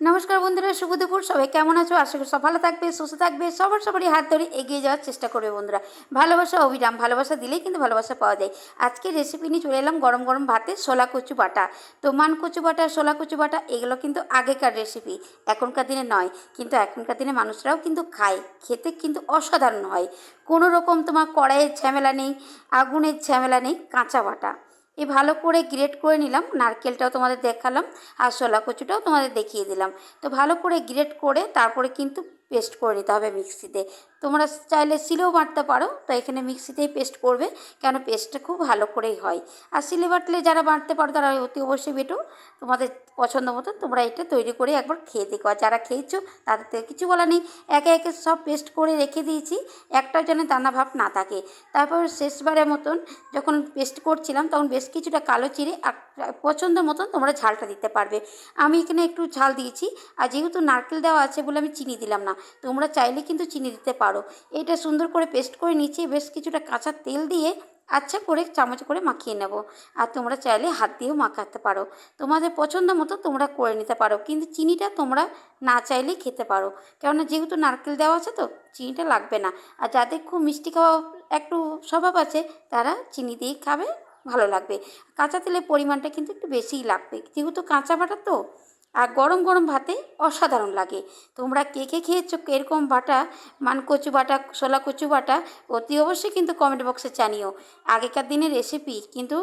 নমস্কার বন্ধুরা, শুভ দুপুর। সবাই কেমন আছো? আশা করি সব ভালো থাকবে, সুস্থ থাকবে, সবারই হাত ধরে এগিয়ে যাওয়ার চেষ্টা করবে বন্ধুরা। ভালোবাসা অবিরাম, ভালোবাসা দিলেই কিন্তু ভালোবাসা পাওয়া যায়। আজকে রেসিপি নিয়ে চলে এলাম গরম গরম ভাতে শোলা কচু বাটা। তো মান কচু বাটা, শোলা কচু বাটা এগুলো কিন্তু আগেকার রেসিপি, এখনকার দিনে নয়। কিন্তু এখনকার দিনে মানুষরাও কিন্তু খায়, খেতে কিন্তু অসাধারণ হয়। কোনো রকম তোমার কড়াইয়ের ঝামেলা নেই, আগুনের ঝামেলা নেই, কাঁচা বাটা। ভালো করে গ্রেট করে নিলাম, নারকেলটাও তোমাদের দেখালাম আর শোলা কচুটাও তোমাদের দেখিয়ে দিলাম। তো ভালো করে গ্রেট করে তারপরে কিন্তু পেস্ট করে নিতে হবে মিক্সিতে। তোমরা চাইলে শিলেও বাটতে পারো, তো এখানে মিক্সিতেই পেস্ট করবে, কেন পেস্টটা খুব ভালো করেই হয়। আর শিলে বাটলে যারা বাটতে পারো তারা অতি অবশ্যই বেটো। তোমাদের পছন্দ মতো তোমরা এটা তৈরি করে একবার খেয়ে দেখো। আর যারা খেয়েছো তাদের থেকে কিছু বলা নেই। একে একে সব পেস্ট করে রেখে দিয়েছি, একটাও যেন দানা ভাব না থাকে। তারপর শেষবারের মতন যখন পেস্ট করছিলাম তখন বেশ কিছুটা কালো জিরে আর পছন্দ মতন তোমরা ঝালটা দিতে পারবে। আমি এখানে একটু ঝাল দিয়েছি। আর যেহেতু নারকেল দেওয়া আছে বলে আমি চিনি দিলাম না, তোমরা চাইলে কিন্তু চিনি দিতে পারো। এটা সুন্দর করে পেস্ট করে নিচ্ছি, বেশ কিছুটা কাঁচা তেল দিয়ে আচ্ছা করে চামচ করে মাখিয়ে নেব। আর তোমরা চাইলে হাত দিয়েও মাখাতে পারো, তোমাদের পছন্দ মতো তোমরা করে নিতে পারো। কিন্তু চিনিটা তোমরা না চাইলেই খেতে পারো, কেননা যেহেতু নারকেল দেওয়া আছে তো চিনিটা লাগবে না। আর যাদের খুব মিষ্টি খাওয়া একটু স্বভাব আছে তারা চিনি দিয়েই খাবে, ভালো লাগবে। কাঁচা তেলের পরিমাণটা কিন্তু একটু বেশিই লাগবে, যেহেতু কাঁচা বাটা তো। আর গরম গরম ভাতে অসাধারণ লাগে। তোমরা কে কে খেয়েছো এরকম বাটা, মান কচু বাটা, শোলা কচু বাটা? অতি অবশ্যই কিন্তু কমেন্ট বক্সে জানিও। আগেকার দিনের রেসিপি কিন্তু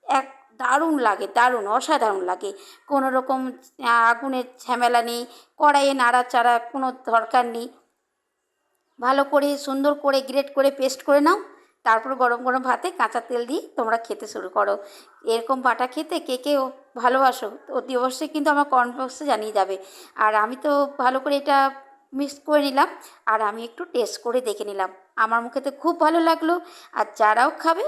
এক দারুণ লাগে, দারুণ অসাধারণ লাগে। কোনো রকম আগুনের ঝামেলা নেই, কড়াইয়ে নাড়াচাড়া কোনো দরকার নেই। ভালো করে সুন্দর করে গ্রেট করে পেস্ট করে নাও, তারপর গরম গরম ভাতে কাঁচা তেল দিয়ে তোমরা খেতে শুরু করো। এরকম বাটা খেতে কে কে ভালোবাসো অতি অবশ্যই কিন্তু আমার কমেন্ট বক্সে জানিয়ে যাবে। আর আমি তো ভালো করে এটা মিক্স করে নিলাম, আর আমি একটু টেস্ট করে দেখে নিলাম। আমার মুখেতে খুব ভালো লাগলো। আর যারাও খাবে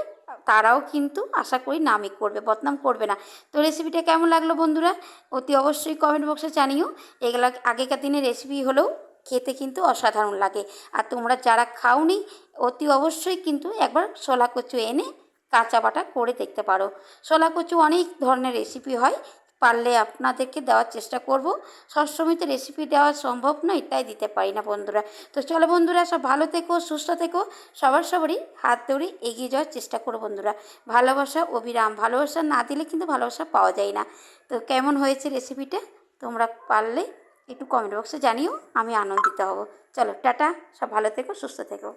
তারাও কিন্তু আশা করি নামই করবে, বদনাম করবে না। তো রেসিপিটা কেমন লাগলো বন্ধুরা অতি অবশ্যই কমেন্ট বক্সে জানিও। এগুলো আগেকার দিনের রেসিপি হলেও খেতে কিন্তু অসাধারণ লাগে। আর তোমরা যারা খাওনি অতি অবশ্যই কিন্তু একবার শোলা কচু এনে কাঁচা বাটা করে দেখতে পারো। শোলা কচু অনেক ধরনের রেসিপি হয়, পারলে আপনাদেরকে দেওয়ার চেষ্টা করব। সবসময় তো রেসিপি দেওয়া সম্ভব নয়, তাই দিতে পারি না বন্ধুরা। তো চলো বন্ধুরা, সব ভালো থেকো, সুস্থ থেকো, সবারই হাত ধরে এগিয়ে যাওয়ার চেষ্টা করো বন্ধুরা। ভালোবাসা অবিরাম, ভালোবাসা না দিলে কিন্তু ভালোবাসা পাওয়া যায় না। তো কেমন হয়েছে রেসিপিটা তোমরা পারলে একটু কমেন্ট বক্সে জানিও, আমি আনন্দিত হব। চলো টাটা, সব ভালো থেকো, সুস্থ থেকো।